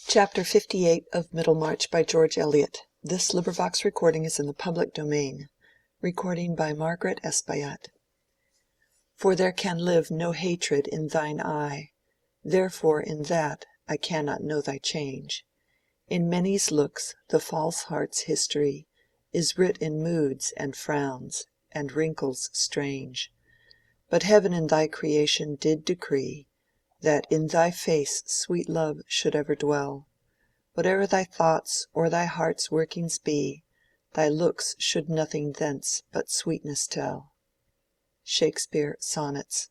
Chapter 58 of Middlemarch by George Eliot. This recording is in the public domain. Recording by Margaret Espayat. For there can live no hatred in thine eye, therefore in that I cannot know thy change. In many's looks the false heart's history is writ in moods and frowns, and wrinkles strange. But heaven in thy creation did decree that in thy face sweet love should ever dwell. Whate'er thy thoughts or thy heart's workings be, thy looks should nothing thence but sweetness tell. Shakespeare Sonnets.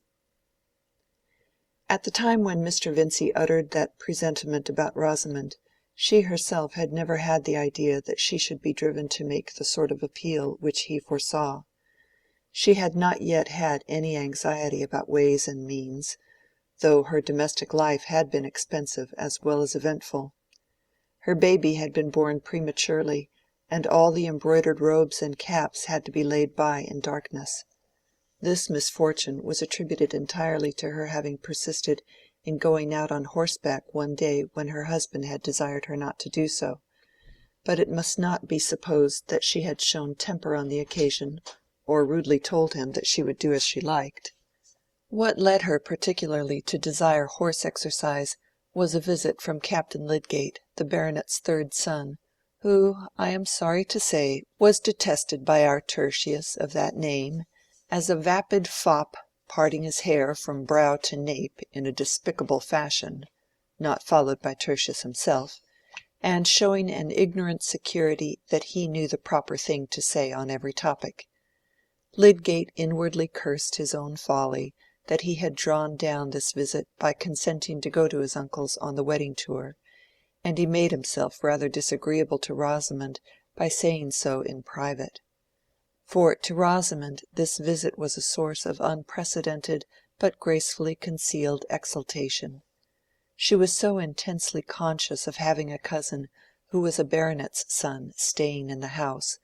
At the time when Mr. Vincy uttered that presentiment about Rosamond, she herself had never had the idea that she should be driven to make the sort of appeal which he foresaw. She had not yet had any anxiety about ways and means, though her domestic life had been expensive as well as eventful. Her baby had been born prematurely, and all the embroidered robes and caps had to be laid by in darkness. This misfortune was attributed entirely to her having persisted in going out on horseback one day when her husband had desired her not to do so, but it must not be supposed that she had shown temper on the occasion, or rudely told him that she would do as she liked. What led her particularly to desire horse exercise was a visit from Captain Lydgate, the baronet's third son, who, I am sorry to say, was detested by our Tertius of that name as a vapid fop parting his hair from brow to nape in a despicable fashion, not followed by Tertius himself, and showing an ignorant security that he knew the proper thing to say on every topic. Lydgate inwardly cursed his own folly that he had drawn down this visit by consenting to go to his uncle's on the wedding tour, and he made himself rather disagreeable to Rosamond by saying so in private. For to Rosamond this visit was a source of unprecedented but gracefully concealed exultation. She was so intensely conscious of having a cousin who was a baronet's son staying in the house,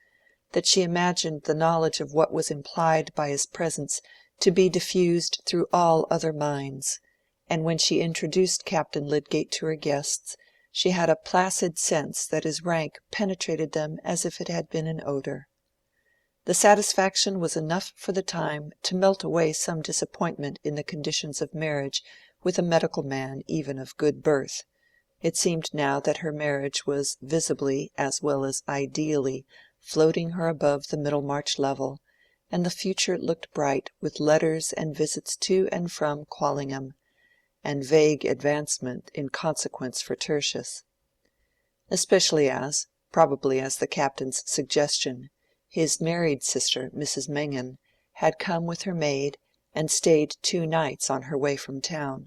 that she imagined the knowledge of what was implied by his presence to be diffused through all other minds, and when she introduced Captain Lydgate to her guests, she had a placid sense that his rank penetrated them as if it had been an odor. The satisfaction was enough for the time to melt away some disappointment in the conditions of marriage with a medical man even of good birth. It seemed now that her marriage was visibly as well as ideally floating her above the Middlemarch level, and the future looked bright with letters and visits to and from Quallingham, and vague advancement in consequence for Tertius. Especially as, probably as the captain's suggestion, his married sister, Mrs. Mengan, had come with her maid and stayed 2 nights on her way from town.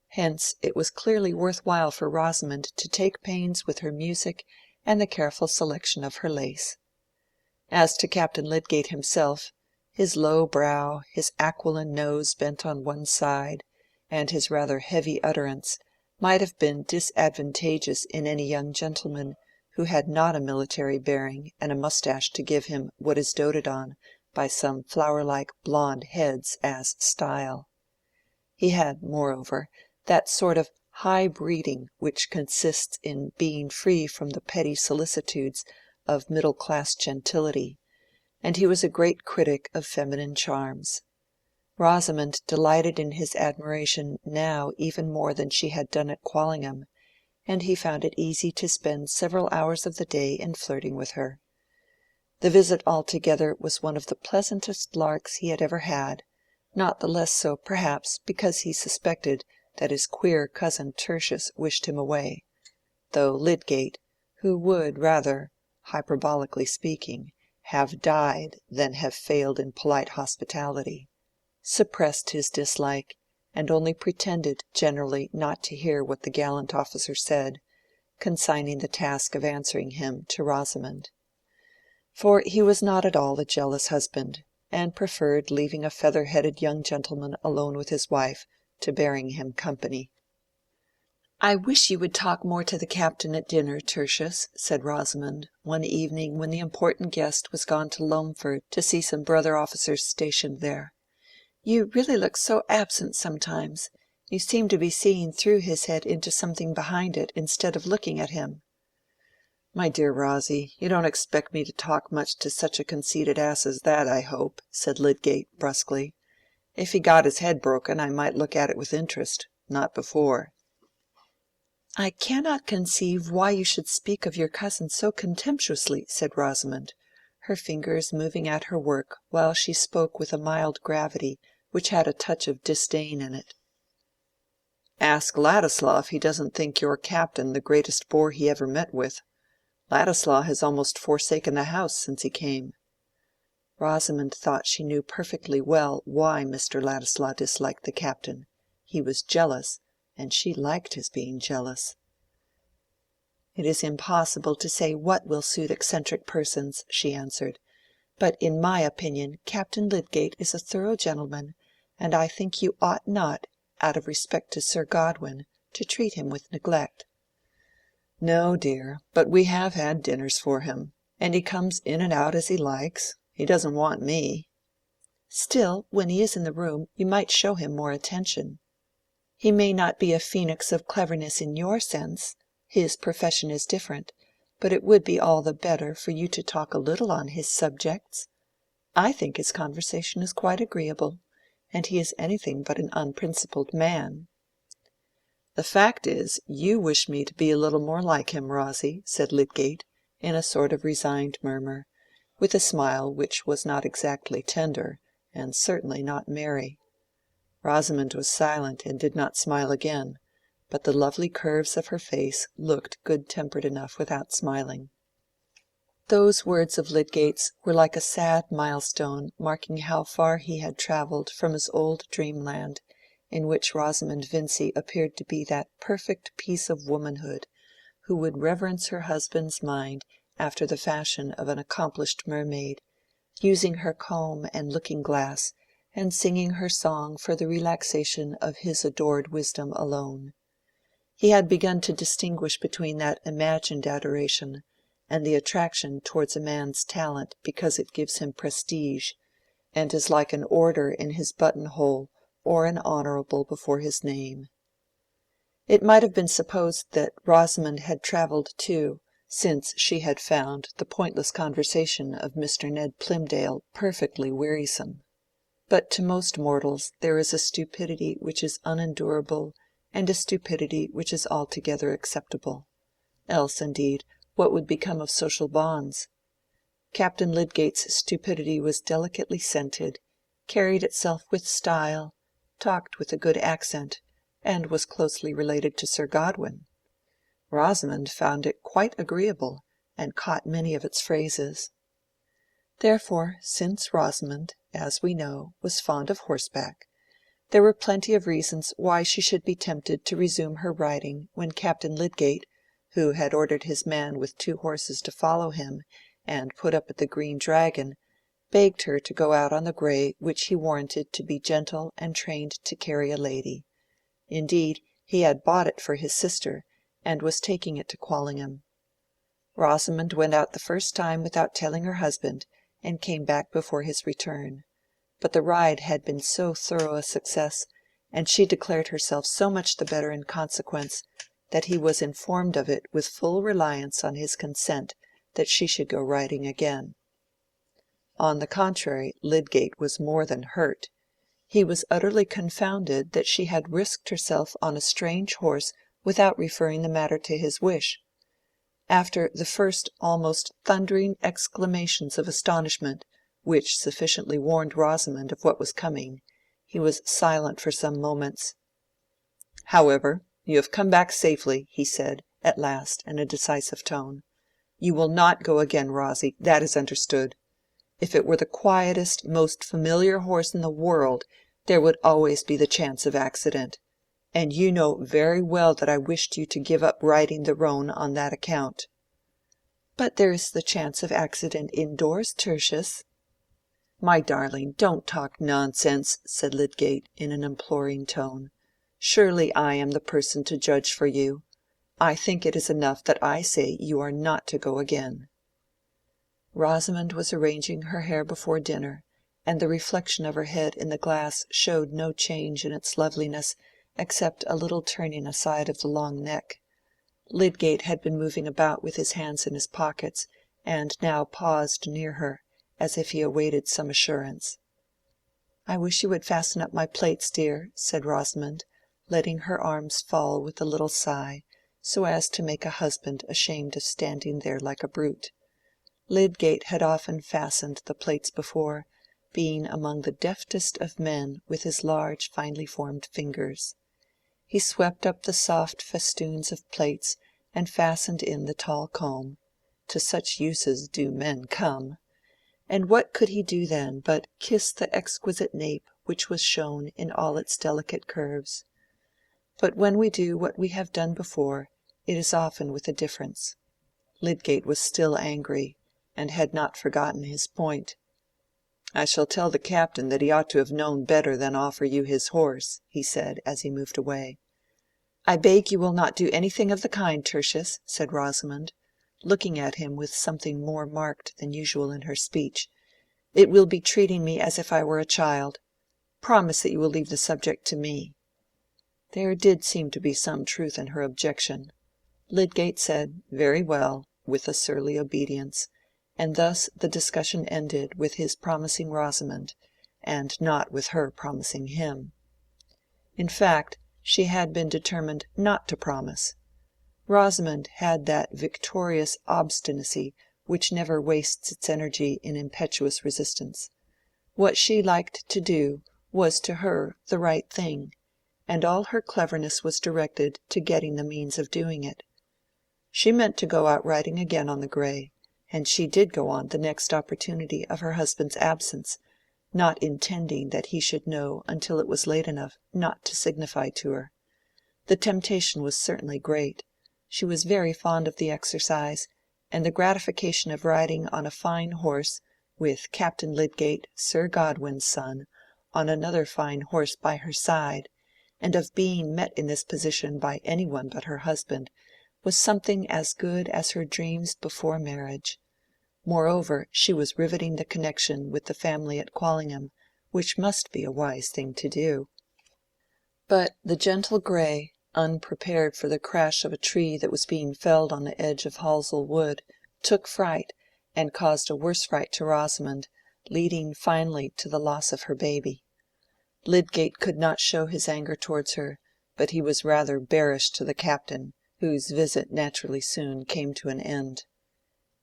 Hence it was clearly worth while for Rosamond to take pains with her music and the careful selection of her lace. As to Captain Lydgate himself, his low brow, his aquiline nose bent on one side, and his rather heavy utterance, might have been disadvantageous in any young gentleman who had not a military bearing and a moustache to give him what is doted on by some flower-like blonde heads as style. He had, moreover, that sort of high breeding which consists in being free from the petty solicitudes of middle-class gentility, and he was a great critic of feminine charms. Rosamond delighted in his admiration now even more than she had done at Quallingham, and he found it easy to spend several hours of the day in flirting with her. The visit altogether was one of the pleasantest larks he had ever had, not the less so perhaps because he suspected that his queer cousin Tertius wished him away, though Lydgate, who would rather, hyperbolically speaking, have died than have failed in polite hospitality, suppressed his dislike, and only pretended generally not to hear what the gallant officer said, consigning the task of answering him to Rosamond. For he was not at all a jealous husband, and preferred leaving a feather-headed young gentleman alone with his wife to bearing him company. "I wish you would talk more to the captain at dinner, Tertius," said Rosamond, one evening when the important guest was gone to Loamford to see some brother officers stationed there. "You really look so absent sometimes. You seem to be seeing through his head into something behind it, instead of looking at him." "My dear Rosy, you don't expect me to talk much to such a conceited ass as that, I hope," said Lydgate, brusquely. "If he got his head broken, I might look at it with interest. Not before." "I cannot conceive why you should speak of your cousin so contemptuously," said Rosamond, her fingers moving at her work while she spoke with a mild gravity which had a touch of disdain in it. "Ask Ladislaw if he doesn't think your captain the greatest bore he ever met with. Ladislaw has almost forsaken the house since he came." Rosamond thought she knew perfectly well why Mr. Ladislaw disliked the captain. He was jealous, and she liked his being jealous. "It is impossible to say what will suit eccentric persons," she answered. "But in my opinion Captain Lydgate is a thorough gentleman, and I think you ought not, out of respect to Sir Godwin, to treat him with neglect." "No, dear, but we have had dinners for him, and he comes in and out as he likes. He doesn't want me." "Still, when he is in the room, you might show him more attention. He may not be a phoenix of cleverness in your sense, his profession is different, but it would be all the better for you to talk a little on his subjects. I think his conversation is quite agreeable, and he is anything but an unprincipled man." "The fact is, you wish me to be a little more like him, Rosy," said Lydgate, in a sort of resigned murmur, with a smile which was not exactly tender, and certainly not merry. Rosamond was silent and did not smile again, but the lovely curves of her face looked good-tempered enough without smiling. Those words of Lydgate's were like a sad milestone marking how far he had travelled from his old dreamland, in which Rosamond Vincy appeared to be that perfect piece of womanhood who would reverence her husband's mind after the fashion of an accomplished mermaid, using her comb and looking-glass, and singing her song for the relaxation of his adored wisdom alone. He had begun to distinguish between that imagined adoration and the attraction towards a man's talent because it gives him prestige, and is like an order in his button-hole or an honorable before his name. It might have been supposed that Rosamond had travelled too, since she had found the pointless conversation of Mr. Ned Plymdale perfectly wearisome. But to most mortals there is a stupidity which is unendurable and a stupidity which is altogether acceptable. Else, indeed, what would become of social bonds? Captain Lydgate's stupidity was delicately scented, carried itself with style, talked with a good accent, and was closely related to Sir Godwin. Rosamond found it quite agreeable, and caught many of its phrases. Therefore, since Rosamond, as we know, was fond of horseback, there were plenty of reasons why she should be tempted to resume her riding when Captain Lydgate, who had ordered his man with 2 horses to follow him and put up at the Green Dragon, begged her to go out on the gray which he warranted to be gentle and trained to carry a lady. Indeed, he had bought it for his sister, and was taking it to Quallingham. Rosamond went out the first time without telling her husband, and came back before his return. But the ride had been so thorough a success, and she declared herself so much the better in consequence, that he was informed of it with full reliance on his consent that she should go riding again. On the contrary, Lydgate was more than hurt. He was utterly confounded that she had risked herself on a strange horse without referring the matter to his wish. After the first almost thundering exclamations of astonishment, which sufficiently warned Rosamond of what was coming, he was silent for some moments. "However, you have come back safely," he said, at last, in a decisive tone. "You will not go again, Rosy, that is understood. If it were the quietest, most familiar horse in the world, there would always be the chance of accident, and you know very well that I wished you to give up riding the roan on that account." "But there is the chance of accident indoors, Tertius." "My darling, don't talk nonsense," said Lydgate, in an imploring tone. "Surely I am the person to judge for you. I think it is enough that I say you are not to go again." Rosamond was arranging her hair before dinner, and the reflection of her head in the glass showed no change in its loveliness except a little turning aside of the long neck. Lydgate had been moving about with his hands in his pockets, and now paused near her, as if he awaited some assurance. "I wish you would fasten up my plaits, dear," said Rosamond, letting her arms fall with a little sigh, so as to make a husband ashamed of standing there like a brute. Lydgate had often fastened the plaits before, being among the deftest of men with his large finely formed fingers. He swept up the soft festoons of plaits and fastened in the tall comb—to such uses do men come! And what could he do then but kiss the exquisite nape which was shown in all its delicate curves? But when we do what we have done before, it is often with a difference. Lydgate was still angry, and had not forgotten his point. "I shall tell the captain that he ought to have known better than offer you his horse," he said, as he moved away. "I beg you will not do anything of the kind, Tertius," said Rosamond, looking at him with something more marked than usual in her speech. "It will be treating me as if I were a child. Promise that you will leave the subject to me." There did seem to be some truth in her objection. Lydgate said, "Very well," with a surly obedience, and thus the discussion ended with his promising Rosamond, and not with her promising him. In fact, she had been determined not to promise. Rosamond had that victorious obstinacy which never wastes its energy in impetuous resistance. What she liked to do was to her the right thing, and all her cleverness was directed to getting the means of doing it. She meant to go out riding again on the gray, and she did go on the next opportunity of her husband's absence, not intending that he should know until it was late enough not to signify to her. The temptation was certainly great. She was very fond of the exercise, and the gratification of riding on a fine horse, with Captain Lydgate, Sir Godwin's son, on another fine horse by her side, and of being met in this position by any one but her husband, was something as good as her dreams before marriage. Moreover, she was riveting the connection with the family at Quallingham, which must be a wise thing to do. But the gentle gray, unprepared for the crash of a tree that was being felled on the edge of Halsell Wood, took fright, and caused a worse fright to Rosamond, leading finally to the loss of her baby. Lydgate could not show his anger towards her, but he was rather bearish to the captain, whose visit naturally soon came to an end.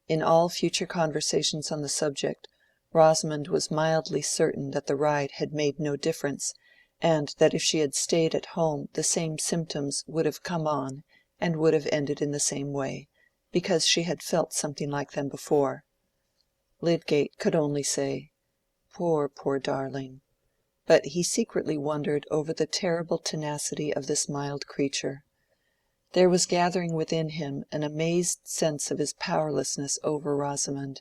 In all future conversations on the subject, Rosamond was mildly certain that the ride had made no difference, and that if she had stayed at home the same symptoms would have come on and would have ended in the same way, because she had felt something like them before. Lydgate could only say, "Poor, poor darling," but he secretly wondered over the terrible tenacity of this mild creature. There was gathering within him an amazed sense of his powerlessness over Rosamond.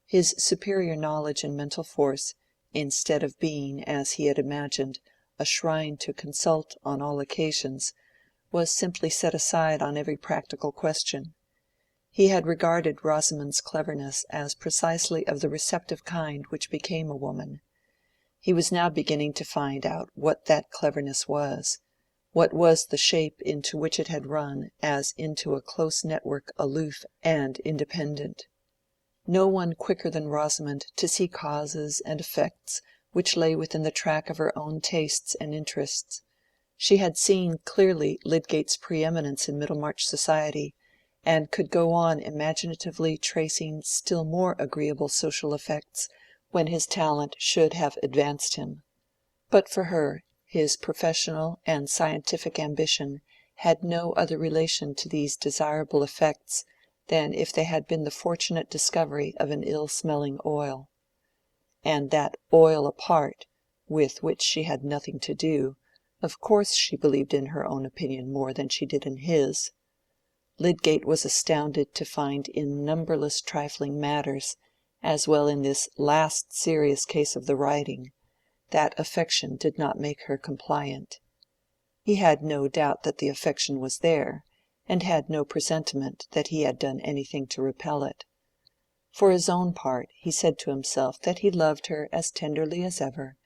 His superior knowledge and mental force, instead of being, as he had imagined, a shrine to consult on all occasions, was simply set aside on every practical question. He had regarded Rosamond's cleverness as precisely of the receptive kind which became a woman. He was now beginning to find out what that cleverness was, what was the shape into which it had run as into a close network aloof and independent. No one quicker than Rosamond to see causes and effects which lay within the track of her own tastes and interests. She had seen clearly Lydgate's preeminence in Middlemarch society, and could go on imaginatively tracing still more agreeable social effects when his talent should have advanced him. But for her, his professional and scientific ambition had no other relation to these desirable effects than if they had been the fortunate discovery of an ill-smelling oil. And that oil apart, with which she had nothing to do, of course she believed in her own opinion more than she did in his. Lydgate was astounded to find in numberless trifling matters, as well in this last serious case of the riding, that affection did not make her compliant. He had no doubt that the affection was there, and had no presentiment that he had done anything to repel it. For his own part, he said to himself that he loved her as tenderly as ever,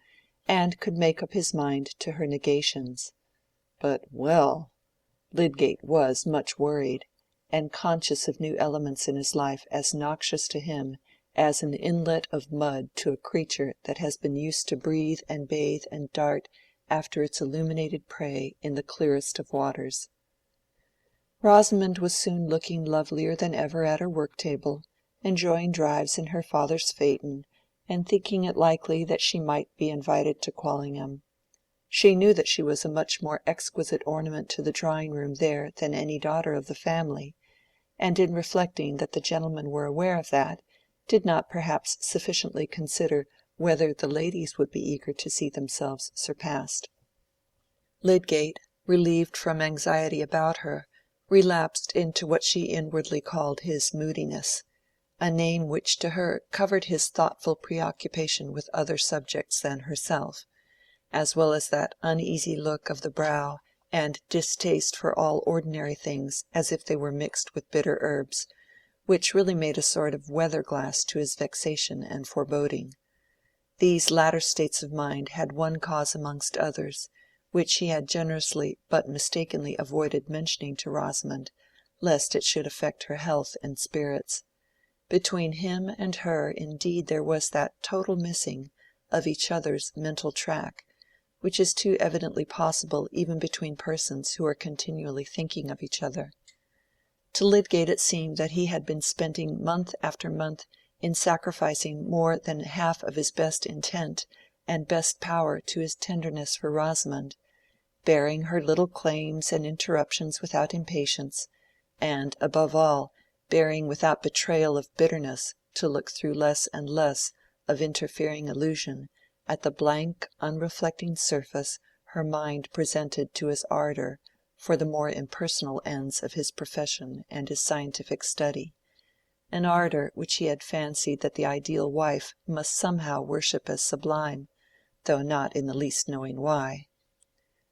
and could make up his mind to her negations. But, well, Lydgate was much worried, and conscious of new elements in his life as noxious to him as an inlet of mud to a creature that has been used to breathe and bathe and dart after its illuminated prey in the clearest of waters. Rosamond was soon looking lovelier than ever at her work-table, enjoying drives in her father's phaeton, and thinking it likely that she might be invited to Quallingham. She knew that she was a much more exquisite ornament to the drawing-room there than any daughter of the family, and in reflecting that the gentlemen were aware of that, did not perhaps sufficiently consider whether the ladies would be eager to see themselves surpassed. Lydgate, relieved from anxiety about her, relapsed into what she inwardly called his moodiness, a name which to her covered his thoughtful preoccupation with other subjects than herself, as well as that uneasy look of the brow and distaste for all ordinary things as if they were mixed with bitter herbs, which really made a sort of weather-glass to his vexation and foreboding. These latter states of mind had one cause amongst others, which he had generously but mistakenly avoided mentioning to Rosamond, lest it should affect her health and spirits. Between him and her indeed there was that total missing of each other's mental track, which is too evidently possible even between persons who are continually thinking of each other. To Lydgate it seemed that he had been spending month after month in sacrificing more than half of his best intent and best power to his tenderness for Rosamond, bearing her little claims and interruptions without impatience, and, above all, bearing without betrayal of bitterness to look through less and less of interfering illusion at the blank unreflecting surface her mind presented to his ardor for the more impersonal ends of his profession and his scientific study, an ardor which he had fancied that the ideal wife must somehow worship as sublime, though not in the least knowing why.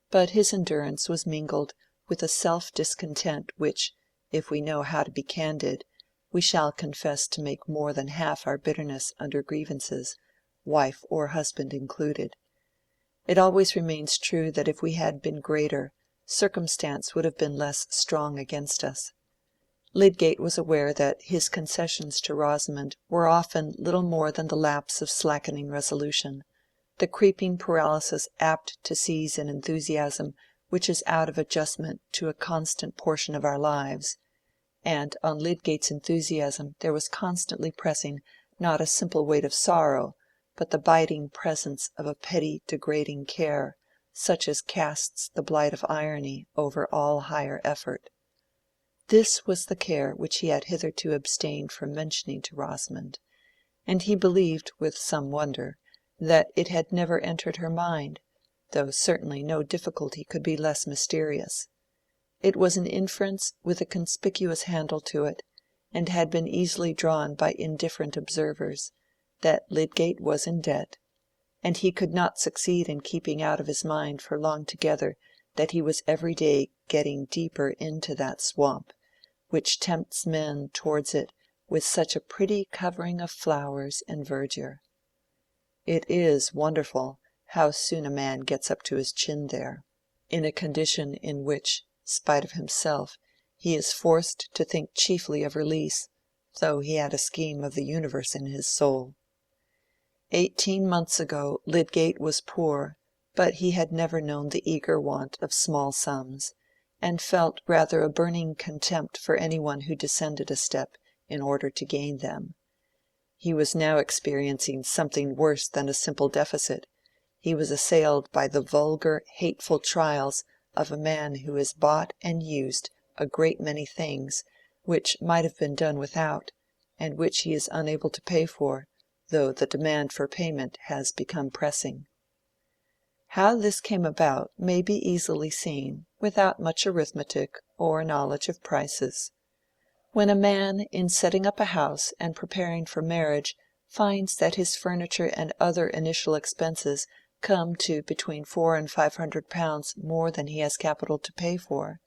But his endurance was mingled with a self-discontent which, if we know how to be candid, we shall confess to make more than half our bitterness under grievances, wife or husband included. It always remains true that if we had been greater, circumstance would have been less strong against us. Lydgate was aware that his concessions to Rosamond were often little more than the lapse of slackening resolution, the creeping paralysis apt to seize an enthusiasm which is out of adjustment to a constant portion of our lives, and on Lydgate's enthusiasm there was constantly pressing not a simple weight of sorrow, but the biting presence of a petty degrading care, such as casts the blight of irony over all higher effort. This was the care which he had hitherto abstained from mentioning to Rosamond, and he believed, with some wonder, that it had never entered her mind, though certainly no difficulty could be less mysterious. It was an inference with a conspicuous handle to it, and had been easily drawn by indifferent observers, that Lydgate was in debt, and he could not succeed in keeping out of his mind for long together that he was every day getting deeper into that swamp, which tempts men towards it with such a pretty covering of flowers and verdure. It is wonderful how soon a man gets up to his chin there, in a condition in which, spite of himself, he is forced to think chiefly of release, though he had a scheme of the universe in his soul. 18 months ago Lydgate was poor, but he had never known the eager want of small sums, and felt rather a burning contempt for any one who descended a step in order to gain them. He was now experiencing something worse than a simple deficit. He was assailed by the vulgar, hateful trials of a man who has bought and used a great many things which might have been done without, and which he is unable to pay for, though the demand for payment has become pressing. How this came about may be easily seen without much arithmetic or knowledge of prices. When a man, in setting up a house and preparing for marriage, finds that his furniture and other initial expenses come to between £400 and £500 more than he has capital to pay for,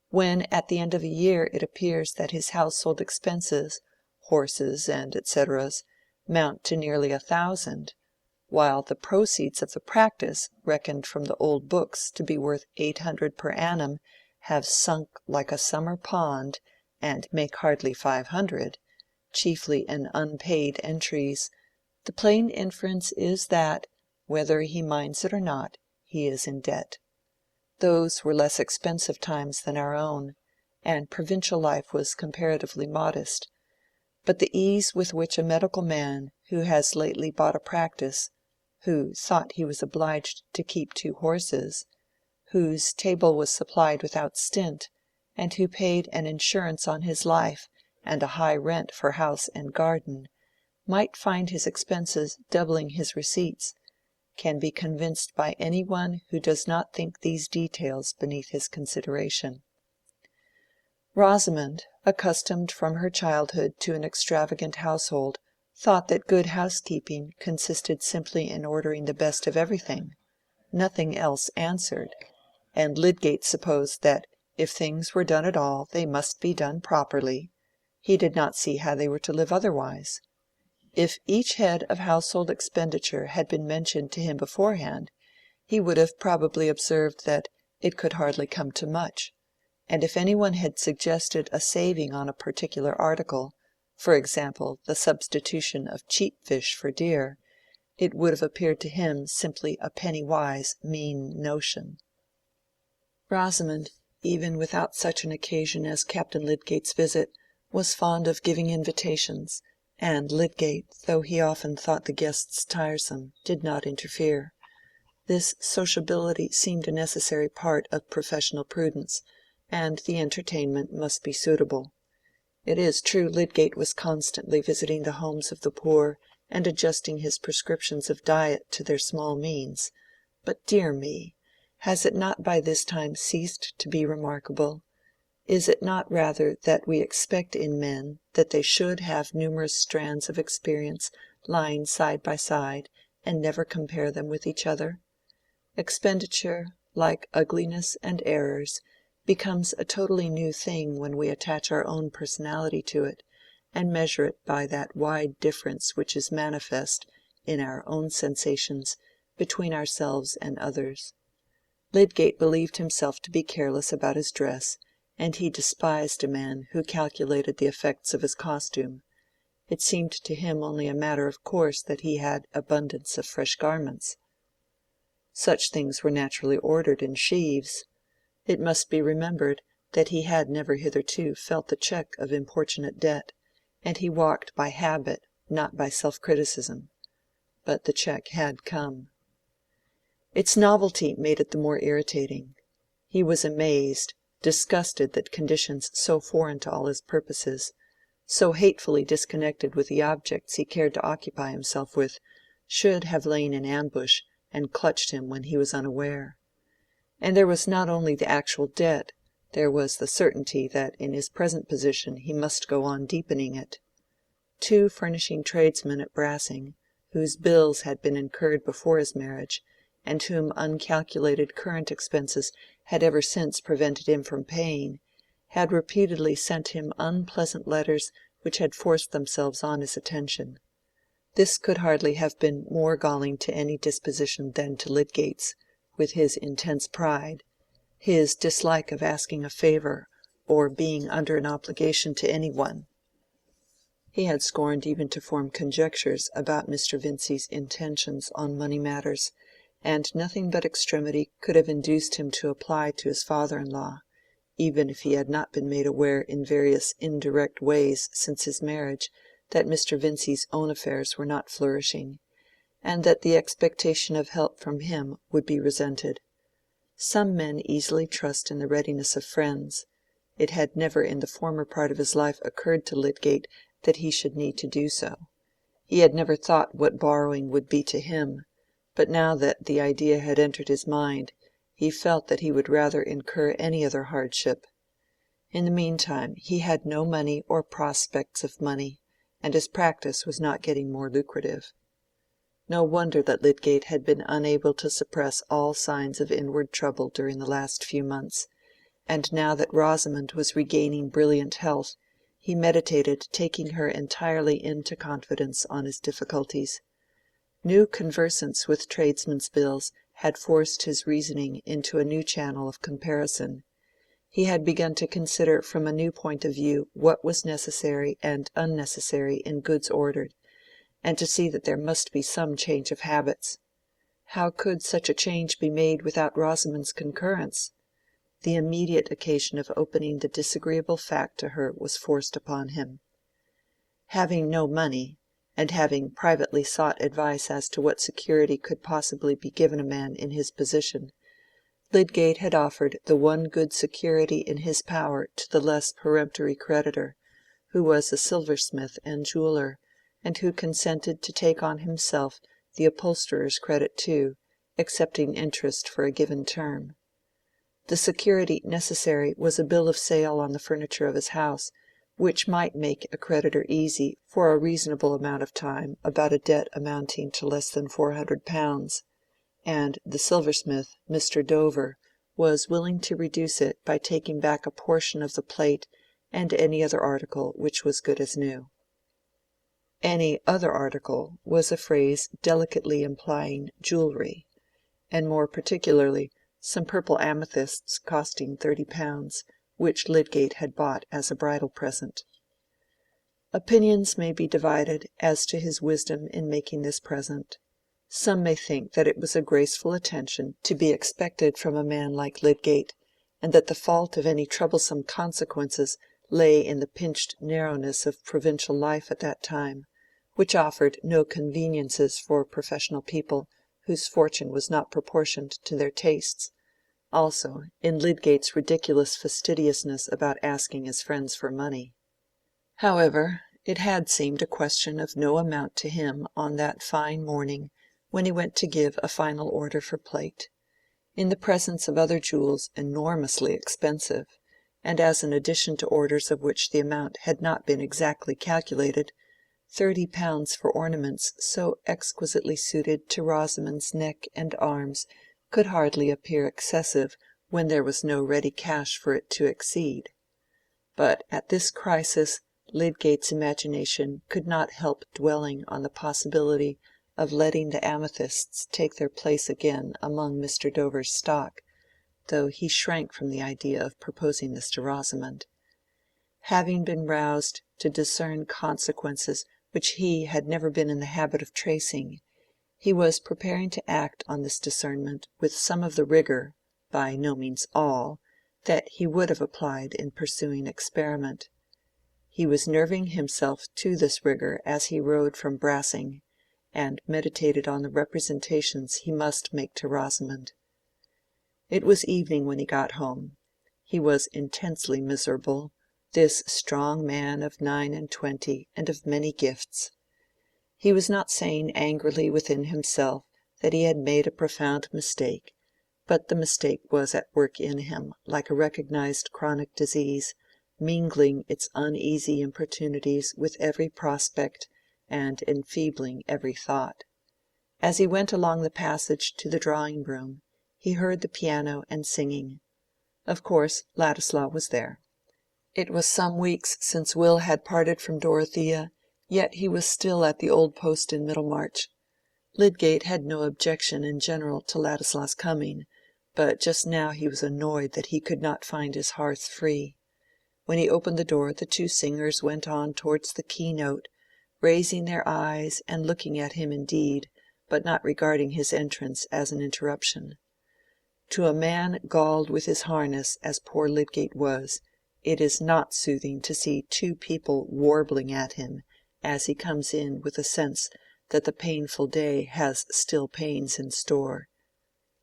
when at the end of a year it appears that his household expenses, horses and et ceteras, mount to nearly 1,000, while the proceeds of the practice, reckoned from the old books to be worth $800 per annum, have sunk like a summer pond, and make hardly $500, chiefly in unpaid entries, the plain inference is that, whether he minds it or not, he is in debt. Those were less expensive times than our own, and provincial life was comparatively modest. But the ease with which a medical man who has lately bought a practice, who thought he was obliged to keep 2 horses, whose table was supplied without stint, and who paid an insurance on his life and a high rent for house and garden, might find his expenses doubling his receipts, can be convinced by any one who does not think these details beneath his consideration. Rosamond, accustomed from her childhood to an extravagant household, thought that good housekeeping consisted simply in ordering the best of everything. Nothing else answered, and Lydgate supposed that if things were done at all they must be done properly. He did not see how they were to live otherwise. If each head of household expenditure had been mentioned to him beforehand, he would have probably observed that it could hardly come to much, and if any one had suggested a saving on a particular article, for example the substitution of cheap fish for dear, it would have appeared to him simply a penny-wise, mean notion. Rosamond, even without such an occasion as Captain Lydgate's visit, was fond of giving invitations, and Lydgate, though he often thought the guests tiresome, did not interfere. This sociability seemed a necessary part of professional prudence, and the entertainment must be suitable. It is true Lydgate was constantly visiting the homes of the poor and adjusting his prescriptions of diet to their small means, but dear me, has it not by this time ceased to be remarkable? Is it not rather that we expect in men that they should have numerous strands of experience lying side by side and never compare them with each other? Expenditure, like ugliness and errors, becomes a totally new thing when we attach our own personality to it, and measure it by that wide difference which is manifest, in our own sensations, between ourselves and others. Lydgate believed himself to be careless about his dress, and he despised a man who calculated the effects of his costume. It seemed to him only a matter of course that he had abundance of fresh garments. Such things were naturally ordered in sheaves. It must be remembered that he had never hitherto felt the check of importunate debt, and he walked by habit, not by self-criticism. But the check had come. Its novelty made it the more irritating. He was amazed, disgusted that conditions so foreign to all his purposes, so hatefully disconnected with the objects he cared to occupy himself with, should have lain in ambush and clutched him when he was unaware. And there was not only the actual debt, there was the certainty that in his present position he must go on deepening it. 2 furnishing tradesmen at Brassing, whose bills had been incurred before his marriage, and whom uncalculated current expenses had ever since prevented him from paying, had repeatedly sent him unpleasant letters which had forced themselves on his attention. This could hardly have been more galling to any disposition than to Lydgate's, with his intense pride, his dislike of asking a favor or being under an obligation to any one. He had scorned even to form conjectures about Mr. Vincy's intentions on money matters, and nothing but extremity could have induced him to apply to his father-in-law, even if he had not been made aware in various indirect ways since his marriage that Mr. Vincy's own affairs were not flourishing, and that the expectation of help from him would be resented. Some men easily trust in the readiness of friends. It had never in the former part of his life occurred to Lydgate that he should need to do so. He had never thought what borrowing would be to him, but now that the idea had entered his mind, he felt that he would rather incur any other hardship. In the meantime he had no money or prospects of money, and his practice was not getting more lucrative. No wonder that Lydgate had been unable to suppress all signs of inward trouble during the last few months, and now that Rosamond was regaining brilliant health, he meditated taking her entirely into confidence on his difficulties. New conversance with tradesmen's bills had forced his reasoning into a new channel of comparison. He had begun to consider from a new point of view what was necessary and unnecessary in goods ordered, and to see that there must be some change of habits. How could such a change be made without Rosamond's concurrence? The immediate occasion of opening the disagreeable fact to her was forced upon him. Having no money, and having privately sought advice as to what security could possibly be given a man in his position, Lydgate had offered the one good security in his power to the less peremptory creditor, who was a silversmith and jeweller, and who consented to take on himself the upholsterer's credit too, accepting interest for a given term. The security necessary was a bill of sale on the furniture of his house, which might make a creditor easy for a reasonable amount of time about a debt amounting to less than £400, and the silversmith, Mr. Dover, was willing to reduce it by taking back a portion of the plate and any other article which was good as new. Any other article was a phrase delicately implying jewelry, and more particularly some purple amethysts costing £30, which Lydgate had bought as a bridal present. Opinions may be divided as to his wisdom in making this present. Some may think that it was a graceful attention to be expected from a man like Lydgate, and that the fault of any troublesome consequences lay in the pinched narrowness of provincial life at that time, which offered no conveniences for professional people whose fortune was not proportioned to their tastes, also in Lydgate's ridiculous fastidiousness about asking his friends for money. However, it had seemed a question of no amount to him on that fine morning when he went to give a final order for plate, in the presence of other jewels enormously expensive, and as an addition to orders of which the amount had not been exactly calculated, £30 for ornaments so exquisitely suited to Rosamond's neck and arms could hardly appear excessive when there was no ready cash for it to exceed. But at this crisis Lydgate's imagination could not help dwelling on the possibility of letting the amethysts take their place again among Mr. Dover's stock, though he shrank from the idea of proposing this to Rosamond. Having been roused to discern consequences which he had never been in the habit of tracing, he was preparing to act on this discernment with some of the rigor, by no means all, that he would have applied in pursuing experiment. He was nerving himself to this rigor as he rode from Brassing, and meditated on the representations he must make to Rosamond. It was evening when he got home. He was intensely miserable, this strong man of 29 and of many gifts. He was not saying angrily within himself that he had made a profound mistake, but the mistake was at work in him like a recognized chronic disease, mingling its uneasy importunities with every prospect and enfeebling every thought. As he went along the passage to the drawing-room, he heard the piano and singing. Of course, Ladislaw was there. It was some weeks since Will had parted from Dorothea, yet he was still at the old post in Middlemarch. Lydgate had no objection in general to Ladislaw's coming, but just now he was annoyed that he could not find his hearth free. When he opened the door the two singers went on towards the key-note, raising their eyes and looking at him indeed, but not regarding his entrance as an interruption. To a man galled with his harness as poor Lydgate was, it is not soothing to see two people warbling at him as he comes in with a sense that the painful day has still pains in store.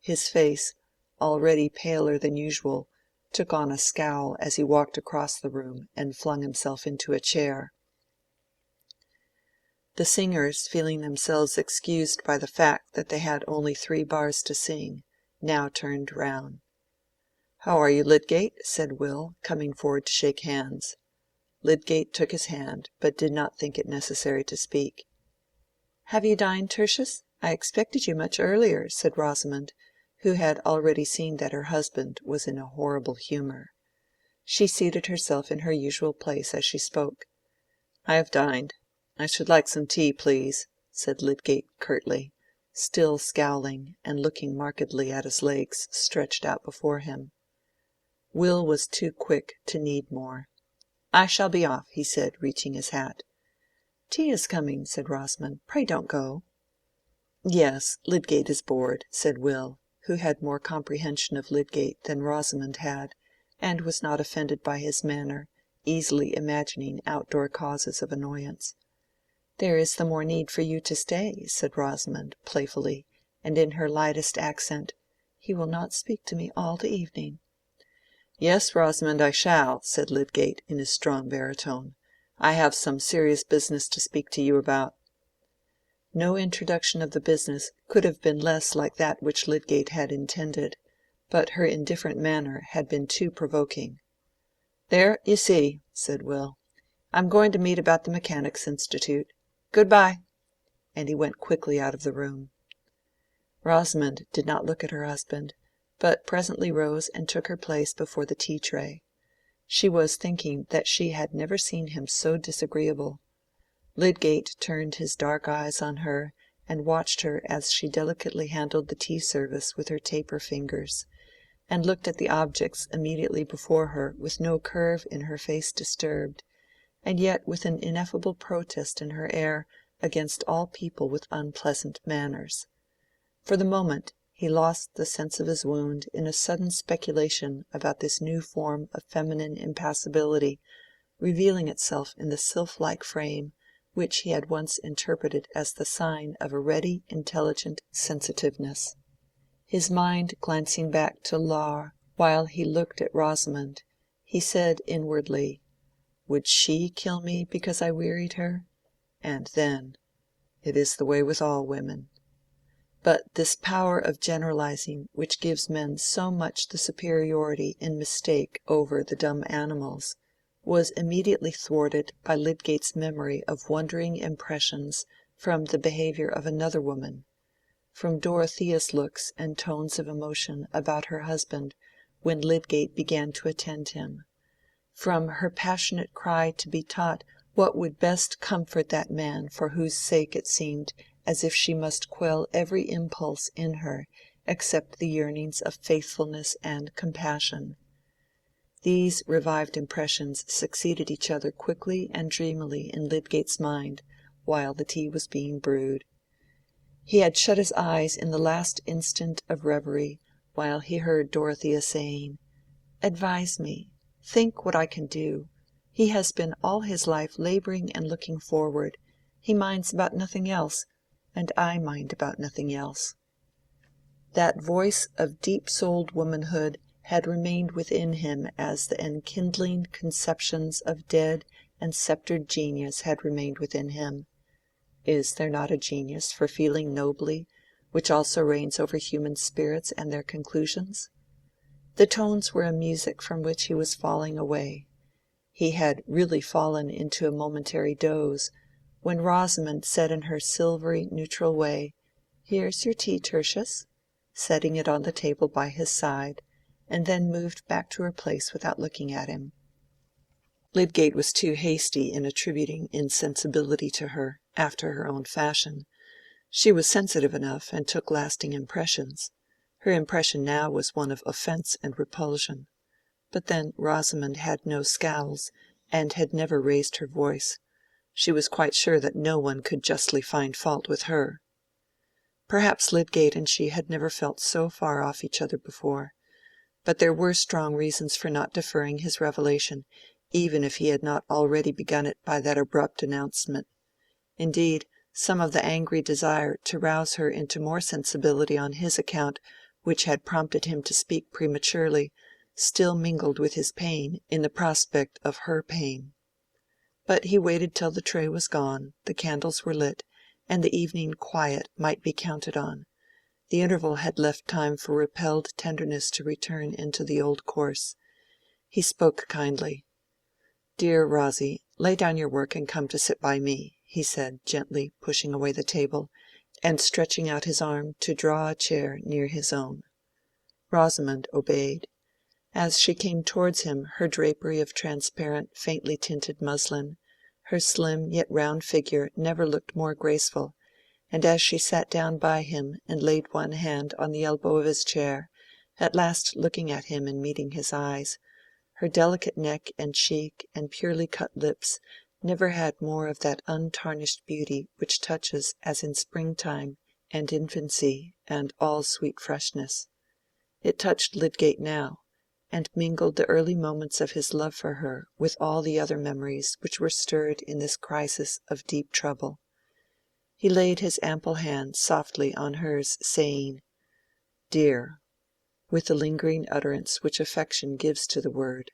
His face, already paler than usual, took on a scowl as he walked across the room and flung himself into a chair. The singers, feeling themselves excused by the fact that they had only 3 bars to sing, now turned round. "How are you, Lydgate?" said Will, coming forward to shake hands. Lydgate took his hand, but did not think it necessary to speak. "Have you dined, Tertius? I expected you much earlier," said Rosamond, who had already seen that her husband was in a horrible humor. She seated herself in her usual place as she spoke. "I have dined. I should like some tea, please," said Lydgate curtly, still scowling and looking markedly at his legs stretched out before him. Will was too quick to need more. "I shall be off," he said, reaching his hat. "Tea is coming," said Rosamond. "Pray don't go." "Yes, Lydgate is bored," said Will, who had more comprehension of Lydgate than Rosamond had, and was not offended by his manner, easily imagining outdoor causes of annoyance. "There is the more need for you to stay," said Rosamond, playfully, and in her lightest accent. "He will not speak to me all the evening." "Yes, Rosamond, I shall," said Lydgate, in his strong baritone. "I have some serious business to speak to you about." No introduction of the business could have been less like that which Lydgate had intended, but her indifferent manner had been too provoking. "There, you see," said Will. "I'm going to meet about the Mechanics' Institute. Good-bye." And he went quickly out of the room. Rosamond did not look at her husband, but presently rose and took her place before the tea-tray. She was thinking that she had never seen him so disagreeable. Lydgate turned his dark eyes on her and watched her as she delicately handled the tea-service with her taper fingers, and looked at the objects immediately before her with no curve in her face disturbed, and yet with an ineffable protest in her air against all people with unpleasant manners. For the moment he lost the sense of his wound in a sudden speculation about this new form of feminine impassibility revealing itself in the sylph-like frame which he had once interpreted as the sign of a ready, intelligent sensitiveness. His mind glancing back to Laure while he looked at Rosamond, he said inwardly, "Would she kill me because I wearied her?" And then, "It is the way with all women." But this power of generalizing which gives men so much the superiority in mistake over the dumb animals, was immediately thwarted by Lydgate's memory of wondering impressions from the behavior of another woman, from Dorothea's looks and tones of emotion about her husband when Lydgate began to attend him, from her passionate cry to be taught what would best comfort that man for whose sake it seemed as if she must quell every impulse in her except the yearnings of faithfulness and compassion. These revived impressions succeeded each other quickly and dreamily in Lydgate's mind while the tea was being brewed. He had shut his eyes in the last instant of reverie while he heard Dorothea saying, "Advise me. Think what I can do. He has been all his life laboring and looking forward. He minds about nothing else, and I mind about nothing else." That voice of deep-souled womanhood had remained within him as the enkindling conceptions of dead and sceptred genius had remained within him. Is there not a genius for feeling nobly, which also reigns over human spirits and their conclusions? The tones were a music from which he was falling away. He had really fallen into a momentary doze, when Rosamond said in her silvery neutral way, "Here's your tea, Tertius," setting it on the table by his side, and then moved back to her place without looking at him. Lydgate was too hasty in attributing insensibility to her, after her own fashion. She was sensitive enough and took lasting impressions. Her impression now was one of offence and repulsion. But then Rosamond had no scowls, and had never raised her voice. She was quite sure that no one could justly find fault with her. Perhaps Lydgate and she had never felt so far off each other before. But there were strong reasons for not deferring his revelation, even if he had not already begun it by that abrupt announcement. Indeed, some of the angry desire to rouse her into more sensibility on his account, which had prompted him to speak prematurely, still mingled with his pain in the prospect of her pain. But he waited till the tray was gone, the candles were lit, and the evening quiet might be counted on. The interval had left time for repelled tenderness to return into the old course. He spoke kindly. "Dear Rosy, lay down your work and come to sit by me," he said, gently pushing away the table, and stretching out his arm to draw a chair near his own. Rosamond obeyed. As she came towards him her drapery of transparent faintly tinted muslin, her slim yet round figure never looked more graceful, and as she sat down by him and laid one hand on the elbow of his chair, at last looking at him and meeting his eyes, her delicate neck and cheek and purely cut lips never had more of that untarnished beauty which touches as in springtime and infancy and all sweet freshness. It touched Lydgate now, and mingled the early moments of his love for her with all the other memories which were stirred in this crisis of deep trouble. He laid his ample hand softly on hers, saying, "Dear," with the lingering utterance which affection gives to the word.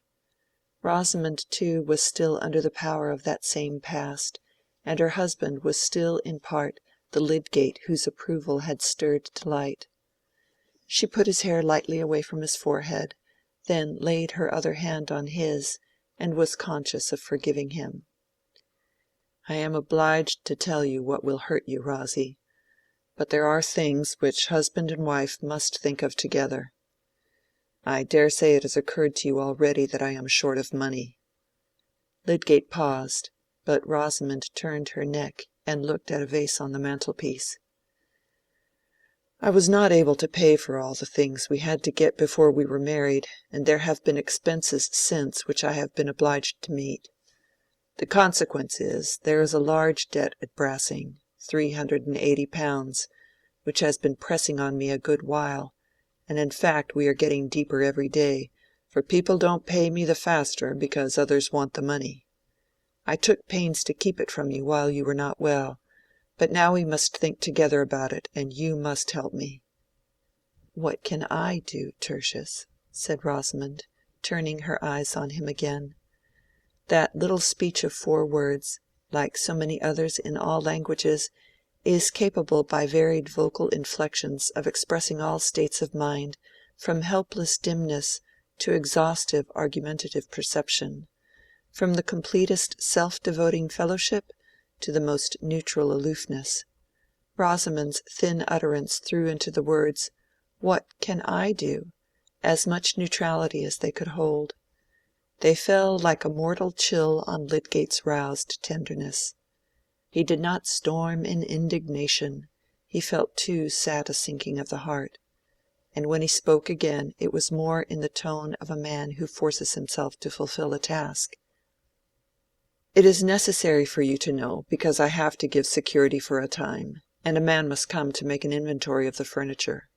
Rosamond too was still under the power of that same past, and her husband was still in part the Lydgate whose approval had stirred delight. She put his hair lightly away from his forehead, then laid her other hand on his, and was conscious of forgiving him. "I am obliged to tell you what will hurt you, Rosy, but there are things which husband and wife must think of together. I dare say it has occurred to you already that I am short of money." Lydgate paused, but Rosamond turned her neck and looked at a vase on the mantelpiece. "I was not able to pay for all the things we had to get before we were married, and there have been expenses since which I have been obliged to meet. The consequence is, there is a large debt at Brassing, £380, which has been pressing on me a good while, and in fact we are getting deeper every day, for people don't pay me the faster because others want the money. I took pains to keep it from you while you were not well, but now we must think together about it, and you must help me." "What can I do, Tertius?" said Rosamond, turning her eyes on him again. That little speech of 4 words, like so many others in all languages, is capable by varied vocal inflections of expressing all states of mind, from helpless dimness to exhaustive argumentative perception, from the completest self-devoting fellowship to the most neutral aloofness. Rosamond's thin utterance threw into the words, "What can I do?" as much neutrality as they could hold. They fell like a mortal chill on Lydgate's roused tenderness. He did not storm in indignation; he felt too sad a sinking of the heart. And when he spoke again it was more in the tone of a man who forces himself to fulfill a task. "It is necessary for you to know, because I have to give security for a time, and a man must come to make an inventory of the furniture."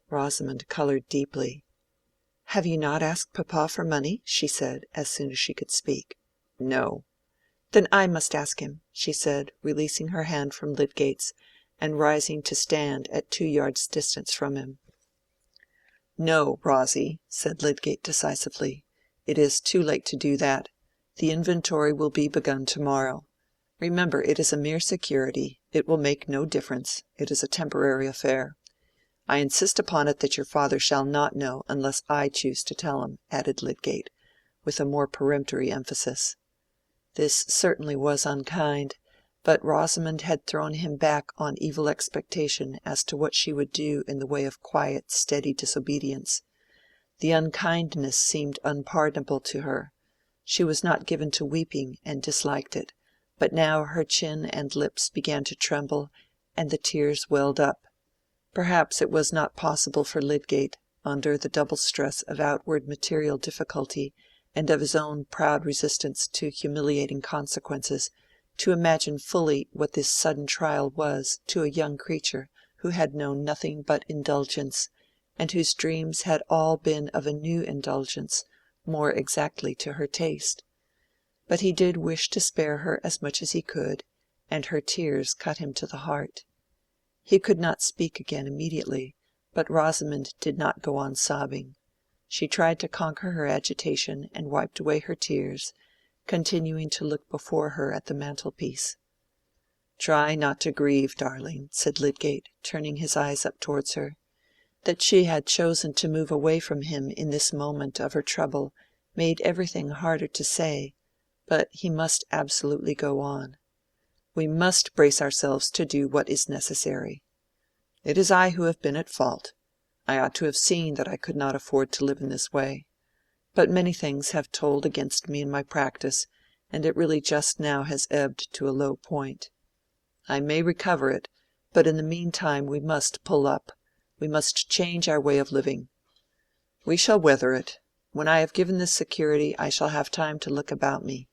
Rosamond colored deeply. "Have you not asked papa for money?" she said, as soon as she could speak. "No." "Then I must ask him," she said, releasing her hand from Lydgate's, and rising to stand at 2 yards' distance from him. "No, Rosy," said Lydgate decisively. "It is too late to do that. The inventory will be begun tomorrow. Remember, it is a mere security. It will make no difference. It is a temporary affair. I insist upon it that your father shall not know unless I choose to tell him," added Lydgate, with a more peremptory emphasis. This certainly was unkind, but Rosamond had thrown him back on evil expectation as to what she would do in the way of quiet, steady disobedience. The unkindness seemed unpardonable to her. She was not given to weeping and disliked it, but now her chin and lips began to tremble, and the tears welled up. Perhaps it was not possible for Lydgate, under the double stress of outward material difficulty and of his own proud resistance to humiliating consequences, to imagine fully what this sudden trial was to a young creature who had known nothing but indulgence, and whose dreams had all been of a new indulgence, more exactly to her taste. But he did wish to spare her as much as he could, and her tears cut him to the heart. He could not speak again immediately, but Rosamond did not go on sobbing. She tried to conquer her agitation and wiped away her tears, continuing to look before her at the mantelpiece. "Try not to grieve, darling," said Lydgate, turning his eyes up towards her. That she had chosen to move away from him in this moment of her trouble made everything harder to say, but he must absolutely go on. "We must brace ourselves to do what is necessary. It is I who have been at fault. I ought to have seen that I could not afford to live in this way. But many things have told against me in my practice, and it really just now has ebbed to a low point. I may recover it, But in the meantime we must pull up. We must change our way of living. We shall weather it. When I have given this security I shall have time to look about me.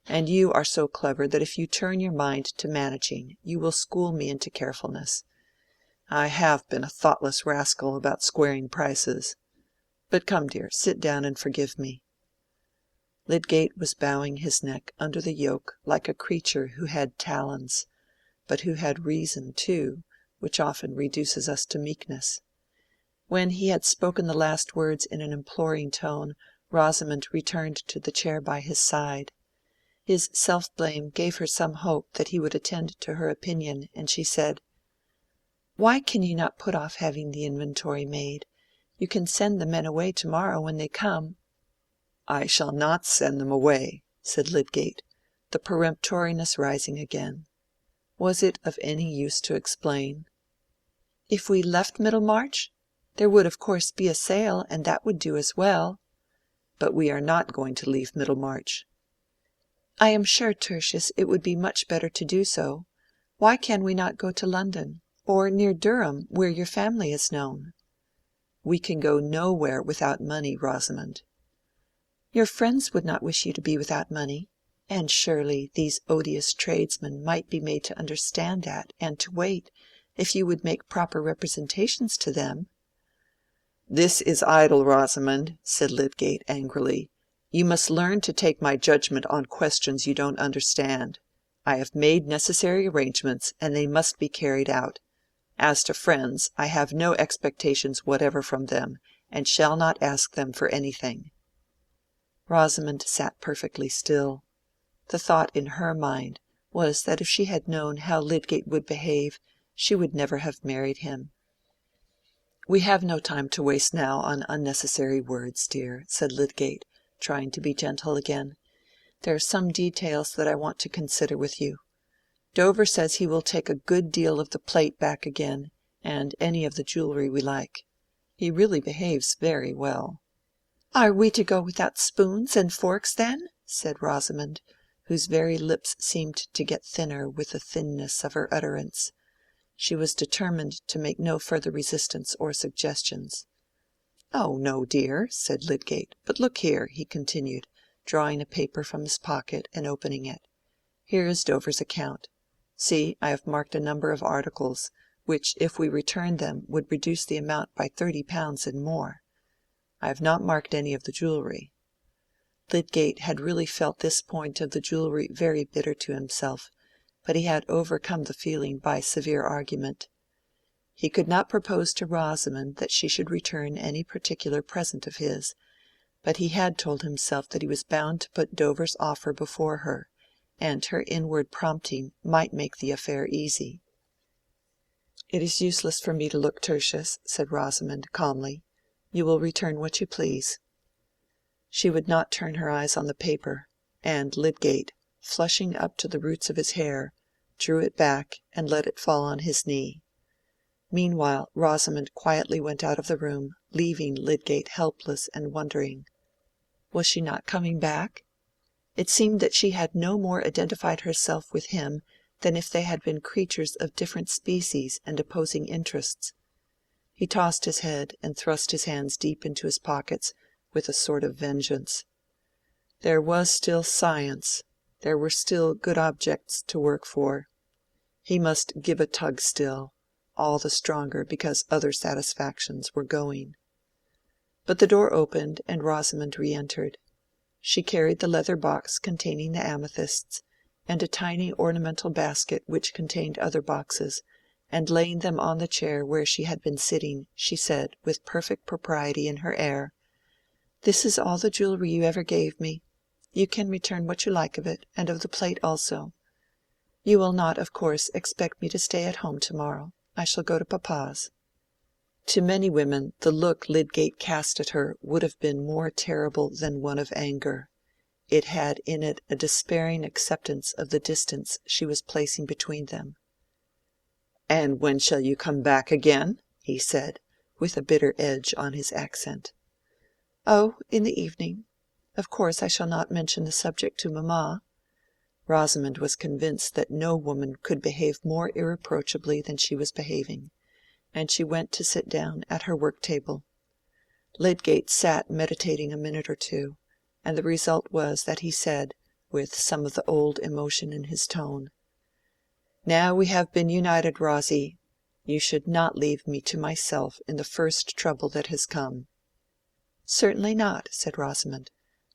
And you are so clever that if you turn your mind to managing, you will school me into carefulness. I have been a thoughtless rascal about squaring prices. But come, dear, sit down and forgive me." Lydgate was bowing his neck under the yoke like a creature who had talons, but who had reason too, which often reduces us to meekness. When he had spoken the last words in an imploring tone, Rosamond returned to the chair by his side. His self-blame gave her some hope that he would attend to her opinion, and she said, "Why can you not put off having the inventory made? You can send the men away tomorrow when they come." "I shall not send them away," said Lydgate, the peremptoriness rising again. Was it of any use to explain? "If we left Middlemarch? There would of course be a sale, and that would do as well." "But we are not going to leave Middlemarch." "I am sure, Tertius, it would be much better to do so. Why can we not go to London, or near Durham, where your family is known?" "We can go nowhere without money, Rosamond." "Your friends would not wish you to be without money. And surely these odious tradesmen might be made to understand that, and to wait, if you would make proper representations to them." "This is idle, Rosamond," said Lydgate angrily. "You must learn to take my judgment on questions you don't understand. I have made necessary arrangements, and they must be carried out. As to friends, I have no expectations whatever from them, and shall not ask them for anything." Rosamond sat perfectly still. The thought in her mind was that if she had known how Lydgate would behave, she would never have married him. "We have no time to waste now on unnecessary words, dear," said Lydgate, trying to be gentle again. "There are some details that I want to consider with you. Dover says he will take a good deal of the plate back again, and any of the jewelry we like. He really behaves very well." "Are we to go without spoons and forks, then?" said Rosamond, whose very lips seemed to get thinner with the thinness of her utterance. She was determined to make no further resistance or suggestions. "Oh no, dear," said Lydgate. "But look here," he continued, drawing a paper from his pocket and opening it. "Here is Dover's account. See, I have marked a number of articles, which if we returned them would reduce the amount by £30 and more. I have not marked any of the jewelry." Lydgate had really felt this point of the jewelry very bitter to himself, but he had overcome the feeling by severe argument. He could not propose to Rosamond that she should return any particular present of his, but he had told himself that he was bound to put Dover's offer before her, and her inward prompting might make the affair easy. "It is useless for me to look, Tertius," said Rosamond, calmly. "You will return what you please." She would not turn her eyes on the paper, and Lydgate, flushing up to the roots of his hair, drew it back and let it fall on his knee. Meanwhile Rosamond quietly went out of the room, leaving Lydgate helpless and wondering. Was she not coming back? It seemed that she had no more identified herself with him than if they had been creatures of different species and opposing interests. He tossed his head and thrust his hands deep into his pockets with a sort of vengeance. There was still science, there were still good objects to work for. He must give a tug still, all the stronger because other satisfactions were going. But the door opened and Rosamond re-entered. She carried the leather box containing the amethysts, and a tiny ornamental basket which contained other boxes, and laying them on the chair where she had been sitting, she said, with perfect propriety in her air, "This is all the jewelry you ever gave me. You can return what you like of it, and of the plate also. You will not, of course, expect me to stay at home tomorrow. I shall go to papa's." To many women the look Lydgate cast at her would have been more terrible than one of anger. It had in it a despairing acceptance of the distance she was placing between them. "And when shall you come back again?" he said, with a bitter edge on his accent. "Oh, in the evening. Of course I shall not mention the subject to mamma." Rosamond was convinced that no woman could behave more irreproachably than she was behaving, and she went to sit down at her work-table. Lydgate sat meditating a minute or two, and the result was that he said, with some of the old emotion in his tone— "Now we have been united, Rosy, you should not leave me to myself in the first trouble that has come." "Certainly not," said Rosamond.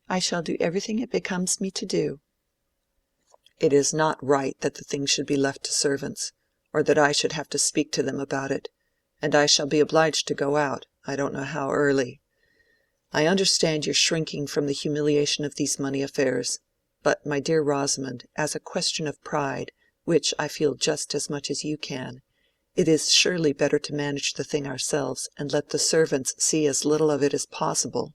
"I shall do everything it becomes me to do." "It is not right that the thing should be left to servants, or that I should have to speak to them about it, and I shall be obliged to go out, I don't know how early. I understand your shrinking from the humiliation of these money affairs, but, my dear Rosamond, as a question of pride, which I feel just as much as you can, it is surely better to manage the thing ourselves and let the servants see as little of it as possible.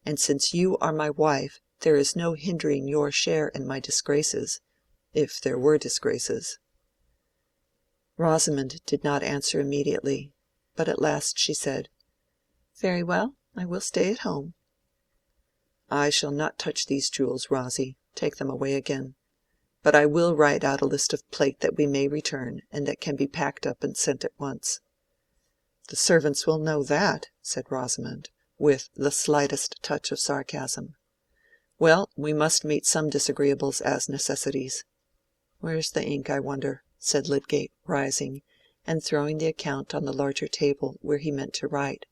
And since you are my wife, there is no hindering your share in my disgraces, if there were disgraces." Rosamond did not answer immediately, but at last she said, "Very well, I will stay at home." "I shall not touch these jewels, Rosy. Take them away again. But I will write out a list of plate that we may return, and that can be packed up and sent at once." "The servants will know that," said Rosamond, with the slightest touch of sarcasm. "Well, we must meet some disagreeables as necessities. Where's the ink, I wonder?" said Lydgate, rising, and throwing the account on the larger table where he meant to write.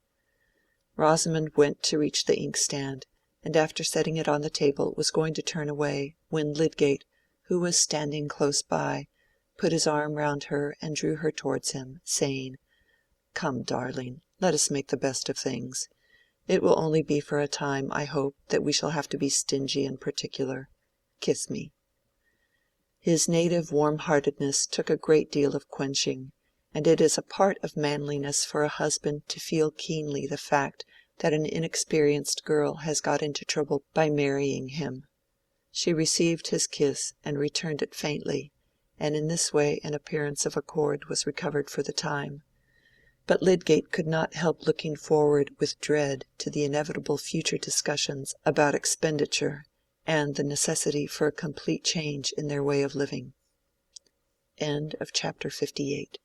Rosamond went to reach the inkstand, and after setting it on the table was going to turn away, when Lydgate, who was standing close by, put his arm round her and drew her towards him, saying, "Come, darling, let us make the best of things. It will only be for a time, I hope, that we shall have to be stingy and particular. Kiss me." His native warm-heartedness took a great deal of quenching, and it is a part of manliness for a husband to feel keenly the fact that an inexperienced girl has got into trouble by marrying him. She received his kiss and returned it faintly, and in this way an appearance of accord was recovered for the time. But Lydgate could not help looking forward with dread to the inevitable future discussions about expenditure and the necessity for a complete change in their way of living. Chapter 58